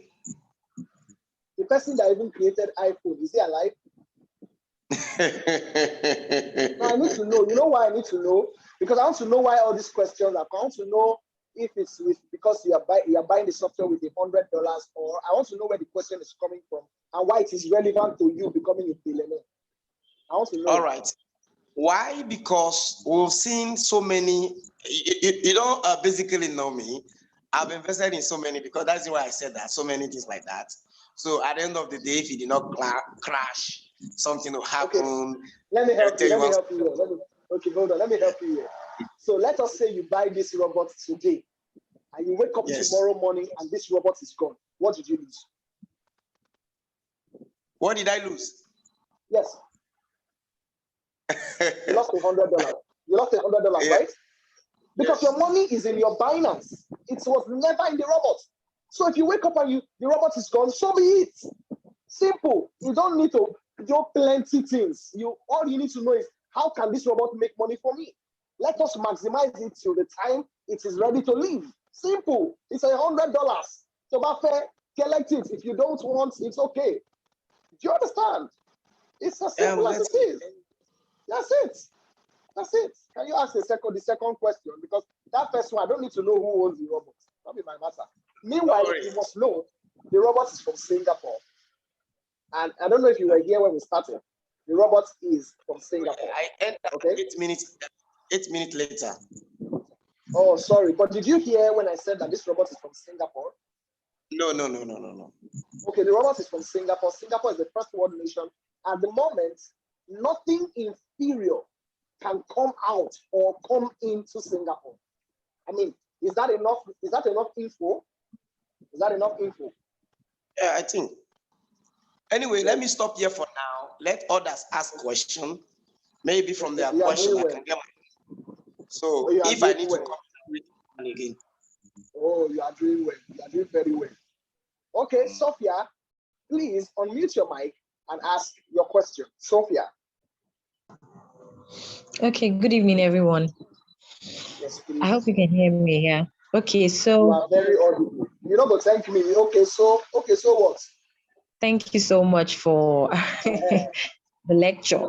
The person that even created iPhone, is he alive? No, I need to know. You know why I need to know? Because I want to know why all these questions are. I want to know if it's because you are buying the software with $100, or I want to know where the question is coming from and why it is relevant to you becoming a billionaire. I want to know. All right. Why? Because we've seen so many. You don't basically know me. I've invested in so many, because that's why I said that. So many things like that. So at the end of the day, if it did not crash, something will happen. Okay. Let me help you. Okay, hold on. Let me help you here. So let us say you buy this robot today, and you wake up tomorrow morning and this robot is gone. What did you lose? What did I lose? Yes. You lost $100. You lost $100, right? Because your money is in your Binance. It was never in the robot. So if you wake up and the robot is gone, so be it. Simple. You don't need to do plenty things. All you need to know is, how can this robot make money for me? Let us maximize it till the time it is ready to leave. Simple. It's $100. So fair, collect it. If you don't want, it's okay. Do you understand? It's as simple as it is. That's it. That's it. Can you ask the second question? Because that first one, I don't need to know who owns the robot. That'll be my matter. Meanwhile, you must know the robot is from Singapore. And I don't know if you were here when we started. The robot is from Singapore. I entered 8 minutes later. Oh, sorry. But did you hear when I said that this robot is from Singapore? No. Okay, the robot is from Singapore. Singapore is the first world nation. At the moment, nothing inferior can come out or come into Singapore. I mean, is that enough? Is that enough info? Yeah, I think. Anyway, let me stop here for now. Let others ask questions. Maybe from their question, I can get my. So if I need to come again. Oh, you are doing well. You are doing very well. Okay, Sophia, please unmute your mic and ask your question. Sophia. Okay, good evening, everyone. Yes, please. I hope you can hear me here. Okay, so you are very audible. You know, but thank me. Okay, so what? Thank you so much for the lecture.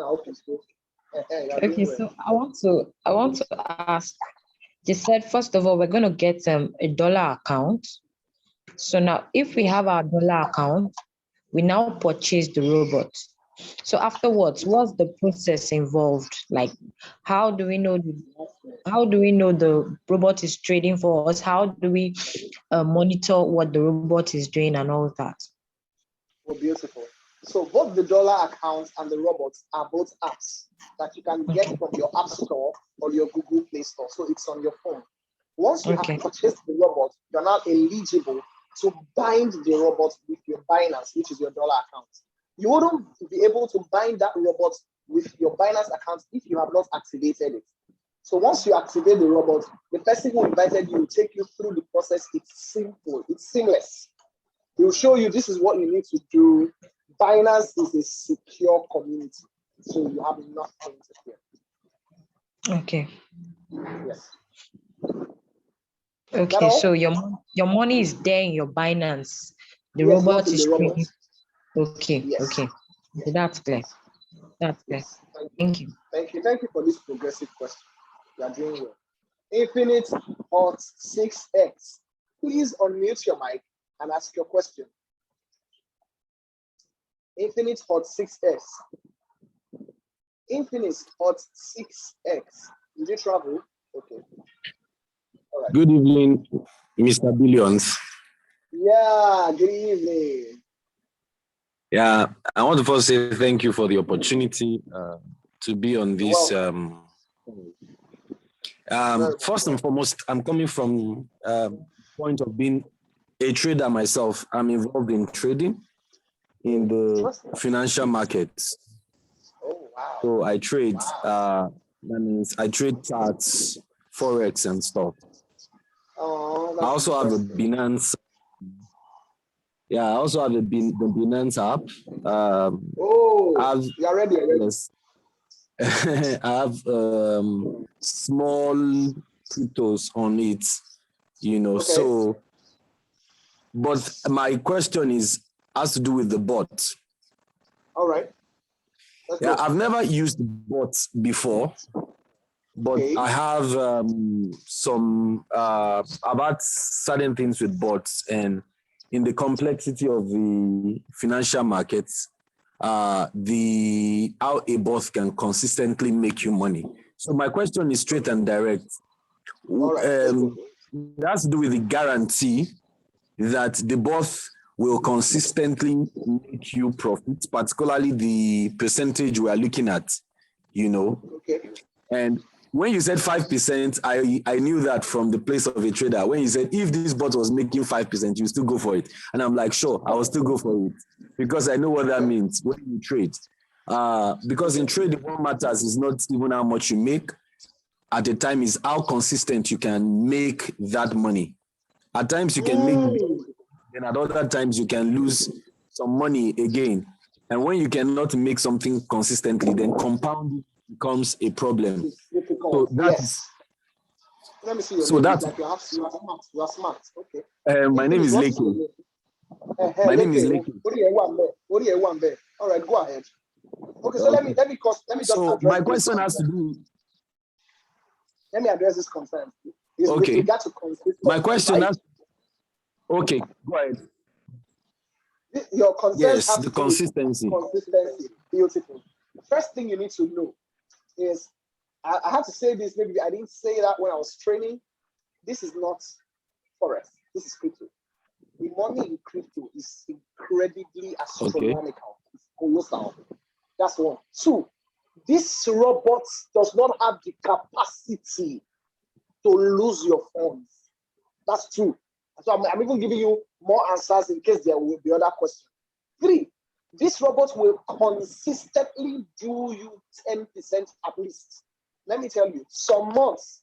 Okay, so I want to ask. You said, first of all, we're going to get a dollar account. So now, if we have our dollar account, we now purchase the robot. So afterwards, what's the process involved? Like, how do we know the robot is trading for us? How do we monitor what the robot is doing and all that? Oh, beautiful. So both the dollar account and the robots are both apps that you can get from your App Store or your Google Play Store. So it's on your phone. Once you have purchased the robot, you're now eligible to bind the robot with your Binance, which is your dollar account. You wouldn't be able to bind that robot with your Binance account if you have not activated it. So once you activate the robot, the person who invited you will take you through the process. It's simple, it's seamless. He will show you this is what you need to do. Binance is a secure community, so you have nothing to fear. Okay. Yes. Okay, so your money is there in your Binance. The robot is trading. Okay, yes. Okay, that's clear. That's clear. Yes. Thank you. Thank you for this progressive question. You are doing well. Infinite Hot 6X. Please unmute your mic and ask your question. Infinite Hot 6X. Infinite Hot 6X. Did you travel? Okay. All right. Good evening, Mr. Billions. Yeah, good evening. Yeah, I want to first say thank you for the opportunity to be on this First and foremost, I'm coming from point of being a trader myself. I'm involved in trading in the financial markets. Oh, wow. So I trade. Wow. That means I trade charts, forex, and stuff. Oh, I also have a Binance. Yeah, I also have the Binance app. You are ready already? Yes. I have small cryptos on it, Okay. So, but my question has to do with the bot. All right. Yeah, I've never used bots before, but Okay. I have some about certain things with bots, and in the complexity of the financial markets, how a bot can consistently make you money. So my question is straight and direct. All right. It has to do with the guarantee that the bot will consistently make you profit, particularly the percentage we are looking at, Okay. And when you said 5%, I knew that from the place of a trader. When you said, if this bot was making 5%, you still go for it. And I'm like, sure, I will still go for it because I know what that means when you trade. Because in trading, what matters is not even how much you make. At the time is how consistent you can make that money. At times you can make, and at other times you can lose some money again. And when you cannot make something consistently, then compounding becomes a problem. It's difficult. So that's, yes. Let me see your so name. that's, Like you are smart. You are smart. Okay. my name is What's Leke. your name? My name is Leke. All right, go ahead. Okay, so let me just So address my this question has to concern. do. Let me address this concern. It's with Okay. regard to consistency, My question right? has. Okay, go ahead. Your concern Yes, has the to do with consistency. consistency. Beautiful. First thing you need to know is, I have to say this, maybe I didn't say that when I was training. This is not forex. This is crypto. The money in crypto is incredibly astronomical. It's colossal. That's one. Two, this robot does not have the capacity to lose your funds. That's true. So I'm even giving you more answers in case there will be other questions. Three, this robot will consistently do you 10% at least. Let me tell you, some months,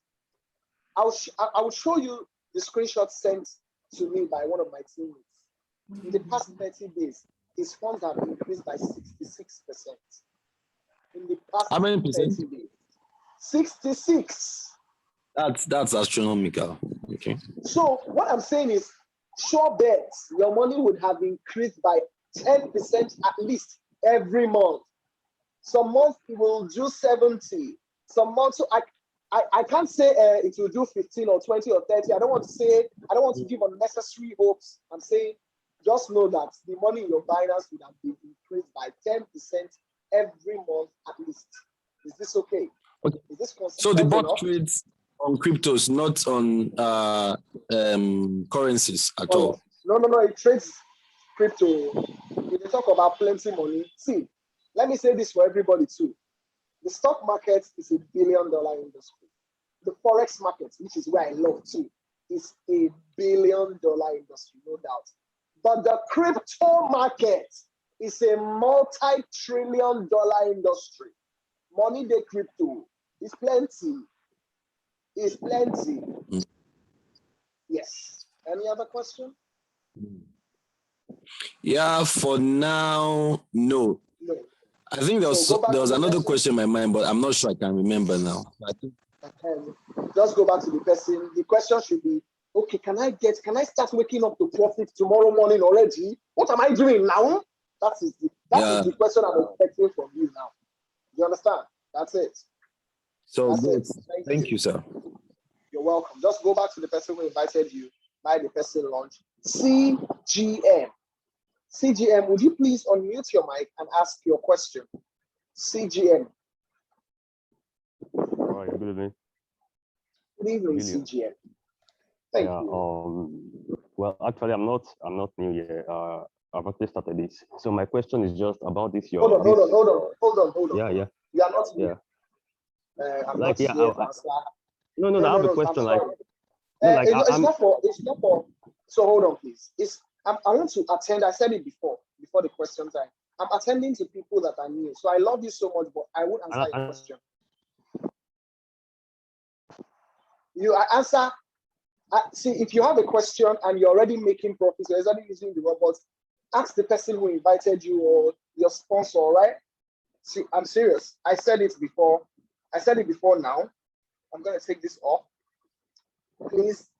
I will show you the screenshot sent to me by one of my teammates. In the past 30 days, his funds have increased by 66%. In the past How many percent? 30 days. 66. That's astronomical. Okay. So what I'm saying is, sure bets, your money would have increased by 10% at least every month. Some months it will do 70. Some months, so I can't say it will do 15 or 20 or 30. I don't want to give unnecessary hopes. I'm saying just know that the money in your Binance would have been increased by 10% every month at least. Is this okay? Okay. Is this consistent So the bot enough? trades on cryptos, not on currencies at all. No. It trades crypto. If you talk about plenty money, see, let me say this for everybody too. The stock market is $1 billion industry. The forex market, which is where I love too, is $1 billion industry, no doubt. But the crypto market is a multi-trillion-dollar industry. Money day crypto is plenty. Is plenty. Yes. Any other question? Yeah, for now, no. No. I think there was another question in my mind, but I'm not sure I can remember now. Just go back to the person. The question should be, okay, can I start waking up to profit tomorrow morning already? What am I doing now? That is the question I'm expecting from you now. You understand? That's it. So that's it. Thank you, sir. You're welcome. Just go back to the person who invited you. Buy the person lunch. CGM. CGM, would you please unmute your mic and ask your question? CGM. Hi, good evening. Good evening, Brilliant. CGM. Thank you. Well, actually, I'm not new here. I've actually started this. So my question is just about this. Hold on. Yeah. You are not new. Yeah. I'm Like, not yeah, here to answer. no, No, I have a I'm question. Like, sorry. no, like, It's I'm, not for. So hold on, please. I want to attend. I said it before the question time. I'm attending to people that are new. So I love you so much, but I won't answer your question. You answer. See, if you have a question and you're already making profits, you're already using the robots, ask the person who invited you or your sponsor, right? See, I'm serious. I said it before. I said it before now. I'm going to take this off. Please.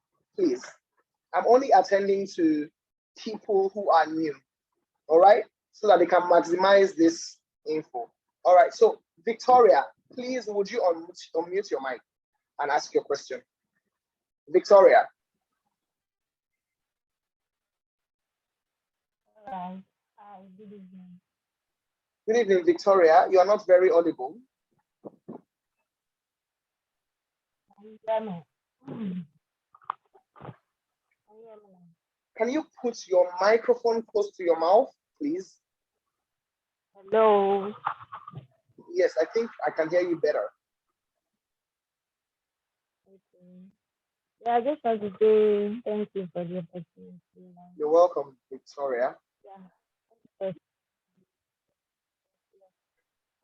I'm only attending to people who are new, all right? So that they can maximize this info. All right, so Victoria, please, would you unmute your mic and ask your question? Victoria. Hi, good evening. Good evening, Victoria. You are not very audible. Can you put your microphone close to your mouth, please? Hello. Yes, I think I can hear you better. Okay. Yeah, I just want to say thank you for the opportunity. You're welcome, Victoria. Yeah.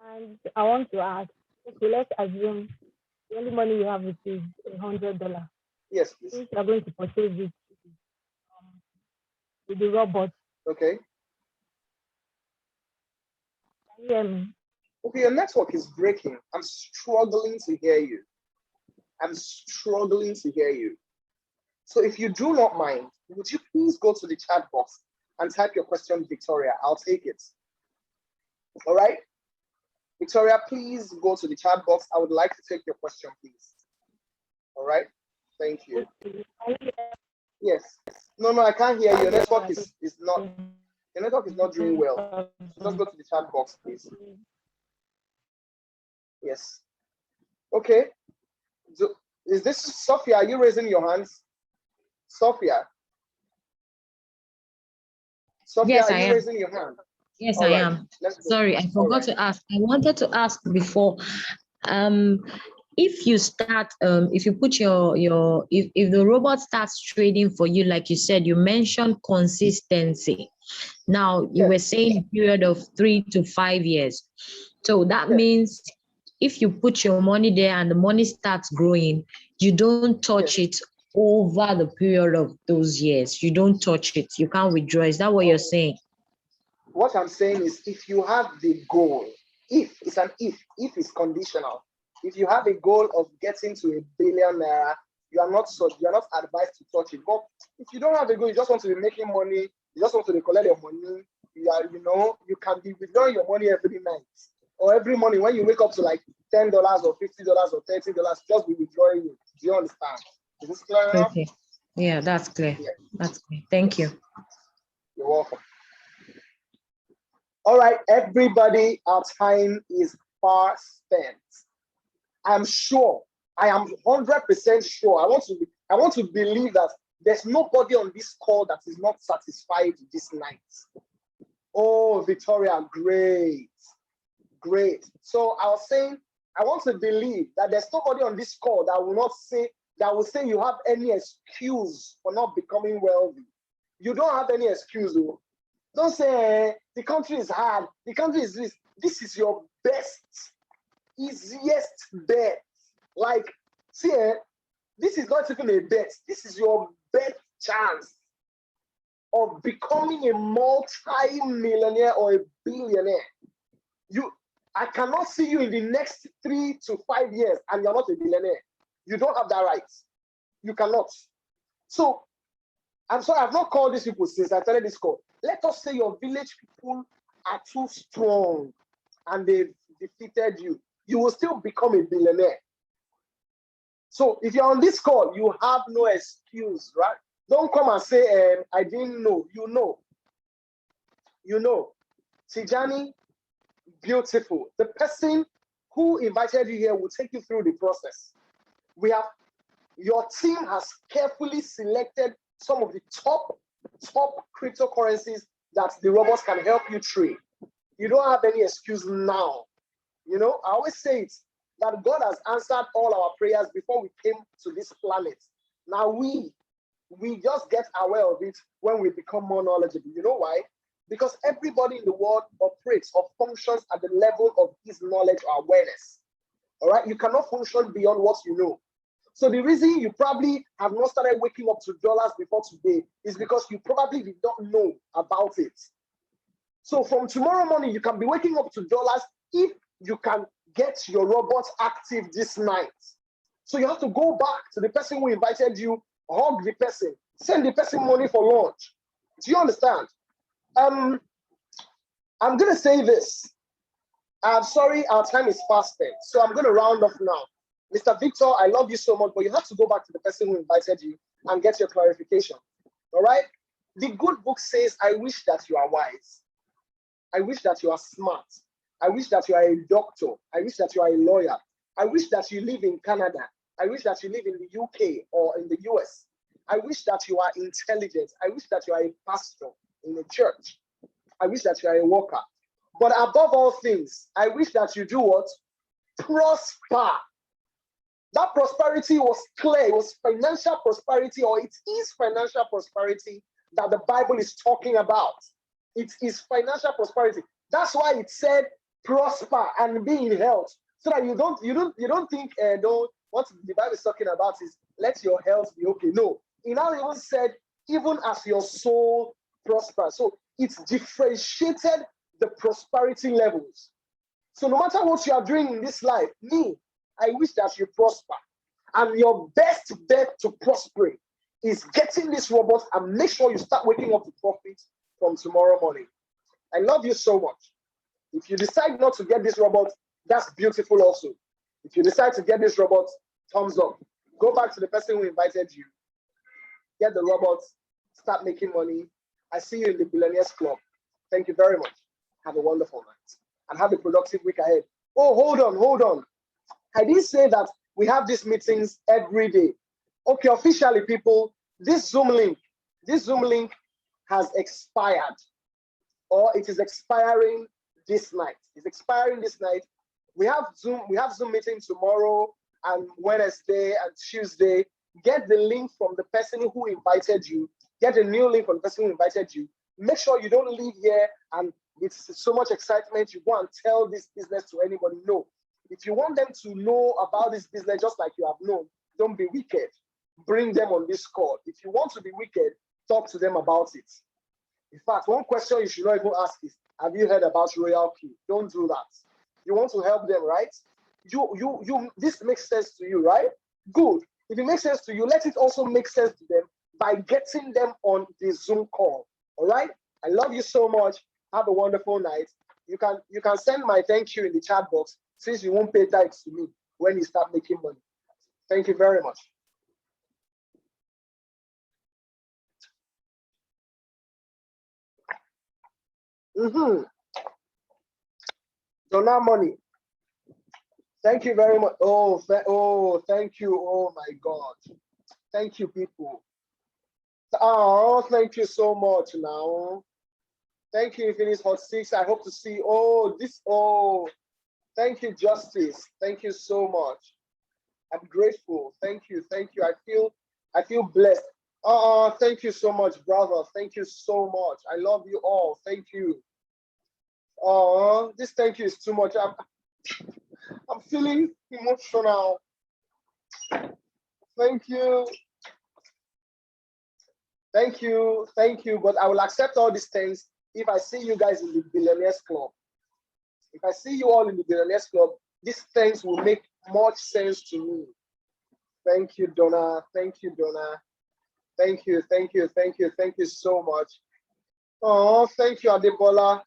And I want to ask, okay, let's assume the only money you have is $100. Yes, please. Since you're going to purchase it with the robot. Okay. Can you hear me? Okay, your network is breaking. I'm struggling to hear you. So if you do not mind, would you please go to the chat box and type your question, Victoria? I'll take it. All right? Victoria, please go to the chat box. I would like to take your question, please. All right? Thank you. Yes. No, I can't hear you. Your network is not doing well. So just go to the chat box, please. Yes. Okay. So, is this Sophia? Are you raising your hands? Sophia? Yes, are I you am. raising your hand? Yes, All I right. am. Let's go. Sorry, I forgot to ask. I wanted to ask before. If you start, if you put if the robot starts trading for you, like you said, you mentioned consistency. Now you were saying a period of 3 to 5 years. So that means if you put your money there and the money starts growing, you don't touch it over the period of those years. You don't touch it. You can't withdraw. Is that what you're saying? What I'm saying is, if you have the goal, if it's conditional. If you have a goal of getting to $1 billion, you are not advised to touch it. But if you don't have a goal, you just want to be making money, you just want to collect your money, you can be withdrawing your money every night or every morning when you wake up to like $10 or $50 or $30, just be withdrawing it. Do you understand? Is this clear enough? Okay. Yeah, that's clear. Yeah. That's clear. Thank you. You're welcome. All right, everybody, our time is far spent. I'm sure, I am 100% sure. I want to believe that there's nobody on this call that is not satisfied this night. Oh, Victoria, great. So I was saying, I want to believe that there's nobody on this call that will say you have any excuse for not becoming wealthy. You don't have any excuse, though. Don't say the country is hard. The country is this. This is your best, easiest bet. Like, see, this is not even a bet. This is your best chance of becoming a multi-millionaire or a billionaire. I cannot see you in the next 3 to 5 years and you're not a billionaire. You don't have that right. You cannot. So, I'm sorry, I've not called these people since I started this call. Let us say your village people are too strong and they've defeated you. You will still become a billionaire. So if you're on this call, you have no excuse, right? Don't come and say, I didn't know. You know. Tijani, beautiful. The person who invited you here will take you through the process. Your team has carefully selected some of the top cryptocurrencies that the robots can help you trade. You don't have any excuse now. I always say it. that God has answered all our prayers before we came to this planet. Now we just get aware of it when we become more knowledgeable. You know why? Because everybody in the world operates or functions at the level of his knowledge or awareness. All right, you cannot function beyond what you know. So the reason you probably have not started waking up to dollars before today is because you probably did not know about it. So from tomorrow morning, you can be waking up to dollars if you can get your robots active this night. So you have to go back to the person who invited you, hug the person, send the person money for lunch. Do you understand? I'm gonna say this. I'm sorry, our time is fast spent, so I'm gonna round off now. Mr. Victor, I love you so much, but you have to go back to the person who invited you and get your clarification. All right? The good book says, I wish that you are wise. I wish that you are smart. I wish that you are a doctor. I wish that you are a lawyer. I wish that you live in Canada. I wish that you live in the UK or in the US. I wish that you are intelligent. I wish that you are a pastor in a church. I wish that you are a worker. But above all things, I wish that you do what? Prosper. That prosperity was clear. It was financial prosperity, or it is financial prosperity that the Bible is talking about. It is financial prosperity. That's why it said prosper and be in health, so that you don't think no, what the Bible is talking about is let your health be okay. No, it now even said even as your soul prospers. So it's differentiated the prosperity levels. So no matter what you are doing in this life, I wish that you prosper. And your best bet to prosper is getting this robot and make sure you start waking up to profit from tomorrow morning. I love you so much. If you decide not to get this robot, that's beautiful also. If you decide to get this robot, thumbs up. Go back to the person who invited you. Get the robot, start making money. I see you in the Billionaires Club. Thank you very much. Have a wonderful night and have a productive week ahead. Oh, hold on. I didn't say that we have these meetings every day. Okay, officially, people, this Zoom link has expired, or it is expiring this night. It's expiring this night. We have Zoom meeting tomorrow and Wednesday and Tuesday. Get the link from the person who invited you. Get a new link from the person who invited you. Make sure you don't leave here and it's so much excitement, you go and tell this business to anybody. No. If you want them to know about this business just like you have known, don't be wicked. Bring them on this call. If you want to be wicked, talk to them about it. In fact, one question you should not even ask is, have you heard about Royal Key? Don't do that. You want to help them, right? This makes sense to you, right? Good. If it makes sense to you, let it also make sense to them by getting them on the Zoom call. All right? I love you so much. Have a wonderful night. You can send my thank you in the chat box since you won't pay tithes to me when you start making money. Thank you very much. Donor money. Thank you very much. Thank you. Oh my God. Thank you, people. Oh, thank you so much now. Thank you, Infinite Hot 6. I hope to see. Thank you, Justice. Thank you so much. I'm grateful. Thank you. I feel blessed. Thank you so much, brother. Thank you so much. I love you all. Thank you. This thank you is too much. I'm feeling emotional. Thank you. But I will accept all these things if I see you guys in the Billionaires Club. If I see you all in the Billionaires Club, these things will make much sense to me. Thank you, Donna. Thank you so much. Oh, thank you, Adebola.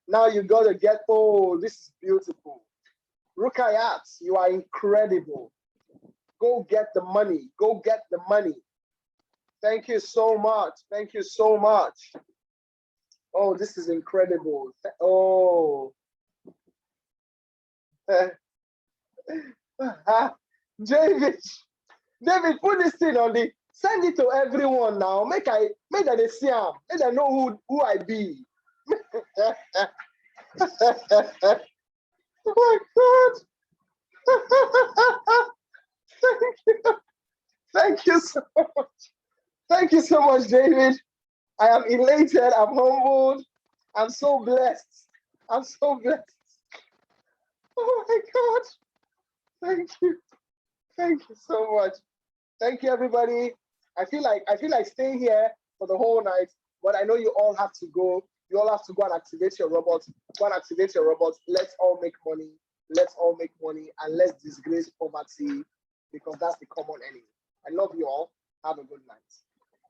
Now you gotta get, this is beautiful. Rukayat, you are incredible. Go get the money. Thank you so much. Oh, this is incredible. David, put this thing on send it to everyone now. Make them see him. Make them know who I be. Oh my God. Thank you. Thank you so much. Thank you so much, David. I am elated. I'm humbled. I'm so blessed. I'm so blessed. Oh my God. Thank you. Thank you so much. Thank you, everybody. I feel like staying here for the whole night, but I know you all have to go. You all have to go and activate your robots. Go and activate your robots. Let's all make money. Let's all make money and let's disgrace poverty because that's the common enemy. I love you all. Have a good night.